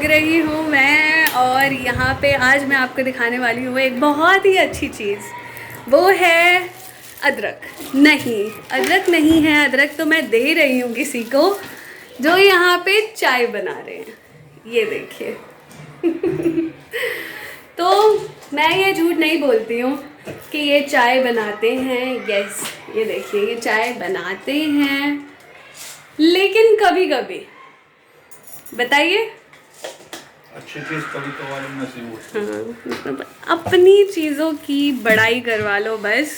रही हूँ मैं, और यहाँ पे आज मैं आपको दिखाने वाली हूँ एक बहुत ही अच्छी चीज़। वो है अदरक। नहीं, अदरक नहीं है, अदरक तो मैं दे रही हूँ किसी को जो यहाँ पे चाय बना रहे हैं। ये देखिए। तो मैं ये झूठ नहीं बोलती हूँ कि ये चाय बनाते हैं। यस, ये देखिए, ये चाय बनाते हैं, लेकिन कभी कभी, बताइए, अच्छी चीज कभी कभार नसीब होती है। हाँ, अपनी चीज़ों की बड़ाई करवा लो बस।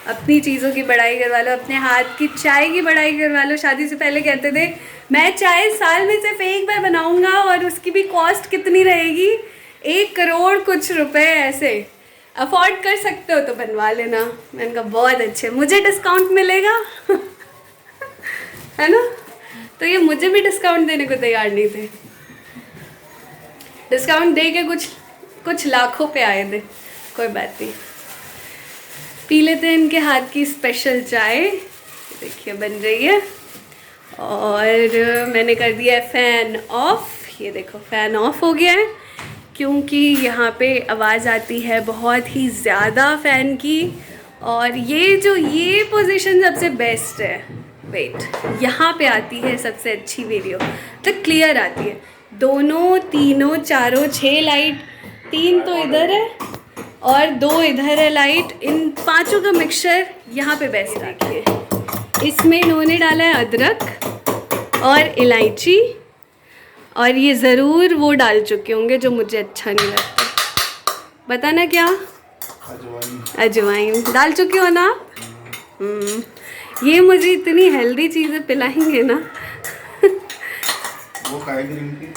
अपनी चीज़ों की बड़ाई करवा लो, अपने हाथ की चाय की बड़ाई करवा लो। शादी से पहले कहते थे मैं चाय साल में सिर्फ एक बार बनाऊंगा, और उसकी भी कॉस्ट कितनी रहेगी, 1 करोड़ कुछ रुपए। ऐसे अफोर्ड कर सकते हो तो बनवा लेना। मैंने कहा बहुत अच्छे, मुझे डिस्काउंट मिलेगा। है ना? तो ये मुझे भी डिस्काउंट देने को तैयार नहीं थे। डिस्काउंट दे के कुछ लाखों पे आए थे। कोई बात नहीं, पी लेते हैं इनके हाथ की स्पेशल चाय। देखिए बन रही है, और मैंने कर दिया है फ़ैन ऑफ। ये देखो फ़ैन ऑफ हो गया है, क्योंकि यहाँ पे आवाज़ आती है बहुत ही ज़्यादा फ़ैन की। और ये पोजीशन सबसे बेस्ट है। वेट, यहाँ पे आती है सबसे अच्छी वीडियो, तो क्लियर आती है। दोनों, तीनों, चारों, 6 लाइट, 3 तो इधर है और 2 इधर है लाइट। इन 5 का मिक्सचर यहाँ पे बेस्ट आता है। इसमें इन्होंने डाला है अदरक और इलायची, और ये ज़रूर वो डाल चुके होंगे जो मुझे अच्छा नहीं लगता। बताना क्या? अजवाइन डाल चुके हो ना आप? ये मुझे इतनी हेल्दी चीज़ें पिलाएंगे ना। वो काय ग्रीन टी?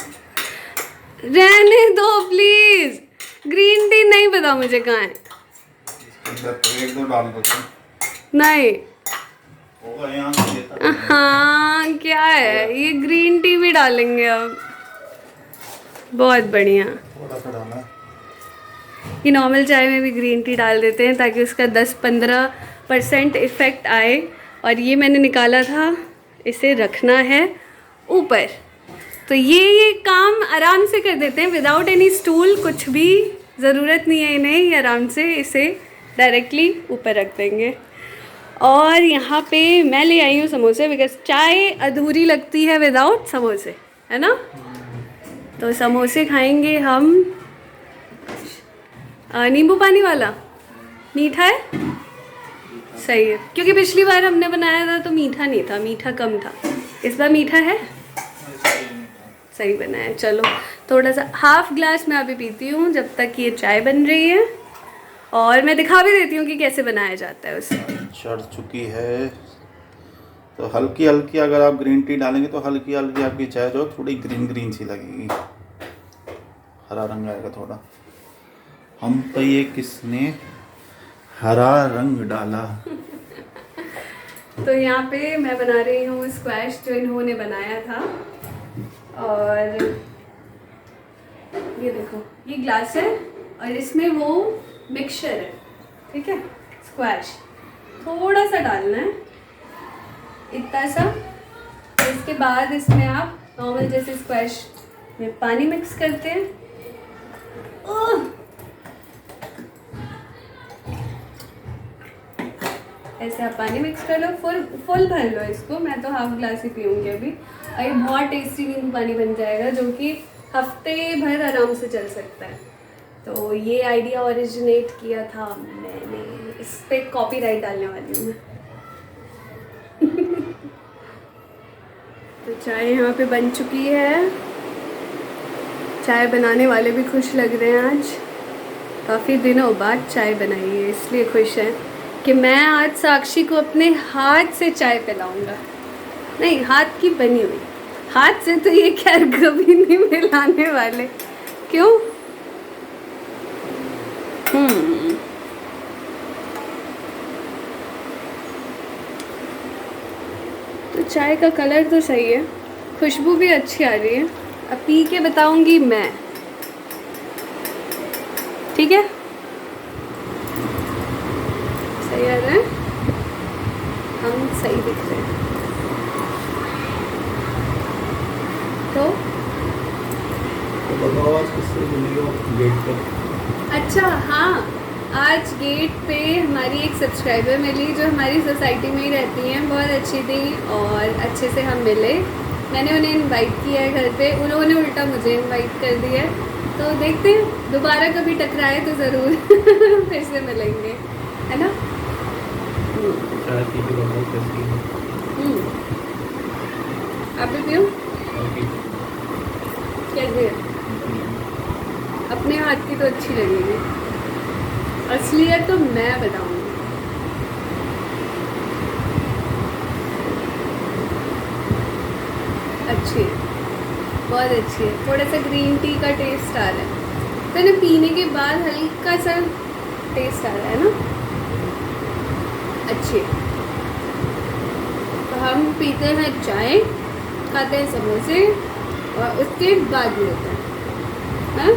रहने दो प्लीज। ग्रीन टी नहीं पता मुझे कहाँ है। एक दो डाल दो। नहीं, होगा यहाँ से देता। हाँ क्या है, ये ग्रीन टी भी डालेंगे अब। बहुत बढ़िया। थोड़ा सा डाला। ये नॉर्मल चाय में भी ग्रीन टी डाल देते हैं ताकि उसका 10-15% इफ़ेक्ट आए। और ये मैंने निकाला था, इसे रखना है ऊपर। तो ये काम आराम से कर देते हैं विदाउट एनी स्टूल, कुछ भी ज़रूरत नहीं है इन्हें। ये आराम से इसे डायरेक्टली ऊपर रख देंगे। और यहाँ पे मैं ले आई हूँ समोसे, बिकॉज चाय अधूरी लगती है विदाउट समोसे, है ना? तो समोसे खाएंगे हम। नींबू पानी वाला मीठा है, सही है, क्योंकि पिछली बार हमने बनाया था तो मीठा नहीं था, मीठा कम था। इस बार मीठा है, सही बना है। चलो थोड़ा सा, हाफ ग्लास मैं अभी पीती हूँ जब तक ये चाय बन रही है, और मैं दिखा भी देती हूँ कि कैसे बनाया जाता है उसे। चढ़ चुकी है तो हल्की हल्की, अगर आप ग्रीन टी डालेंगे तो हल्की हल्की आपकी चाय जो थोड़ी ग्रीन ग्रीन सी लगेगी, हरा रंग आएगा थोड़ा। हम तो ये किसने हरा रंग डाला? तो यहाँ पे मैं बना रही हूँ स्क्वैश जो इन्होंने बनाया था। और ये देखो, ये ग्लास है और इसमें वो मिक्सचर है, ठीक है? स्क्वैश थोड़ा सा डालना है, इतना सा। इसके बाद इसमें आप नॉर्मल जैसे स्क्वैश में पानी मिक्स करते हैं। ऐसे आप पानी मिक्स कर लो, फुल भर लो इसको। मैं तो हाफ ग्लास ही पीऊँगी अभी। और ये बहुत टेस्टी नींबू पानी बन जाएगा, जो कि हफ्ते भर आराम से चल सकता है। तो ये आइडिया ओरिजिनेट किया था मैंने। इस पे कॉपीराइट डालने वाली हूँ मैं। तो चाय यहाँ पे बन चुकी है। चाय बनाने वाले भी खुश लग रहे हैं आज। काफ़ी दिनों बाद चाय बनाई है, इसलिए खुश हैं कि मैं आज साक्षी को अपने हाथ से चाय पिलाऊंगा। नहीं, हाथ की बनी हुई। हाथ से तो ये खैर कभी नहीं मिलाने वाले। क्यों? तो चाय का कलर तो सही है, खुशबू भी अच्छी आ रही है। अब पी के बताऊंगी मैं, ठीक है? सही आ रहा है, हम सही दिख रहे हैं। तो गेट पर। अच्छा हाँ, आज गेट पे हमारी एक सब्सक्राइबर मिली जो हमारी सोसाइटी में ही रहती हैं, बहुत अच्छी थी और अच्छे से हम मिले। मैंने उन्हें इनवाइट किया है घर पे, उन्होंने उल्टा मुझे इनवाइट कर दिया है। तो देखते हैं दोबारा कभी टकराए तो ज़रूर फिर से मिलेंगे, है ना। आप भी पियो। कैसे है? अपने हाथ की तो अच्छी लगेगी, असलियत तो मैं बताऊंगी। अच्छी है, बहुत अच्छी है। थोड़ा सा ग्रीन टी का टेस्ट आ रहा है, तो ना पीने के बाद हल्का सा टेस्ट आ रहा है ना, अच्छी है। तो हम पीते हैं चाय, खाते हैं समोसे और उसके बाद मिलते हैं, हाँ।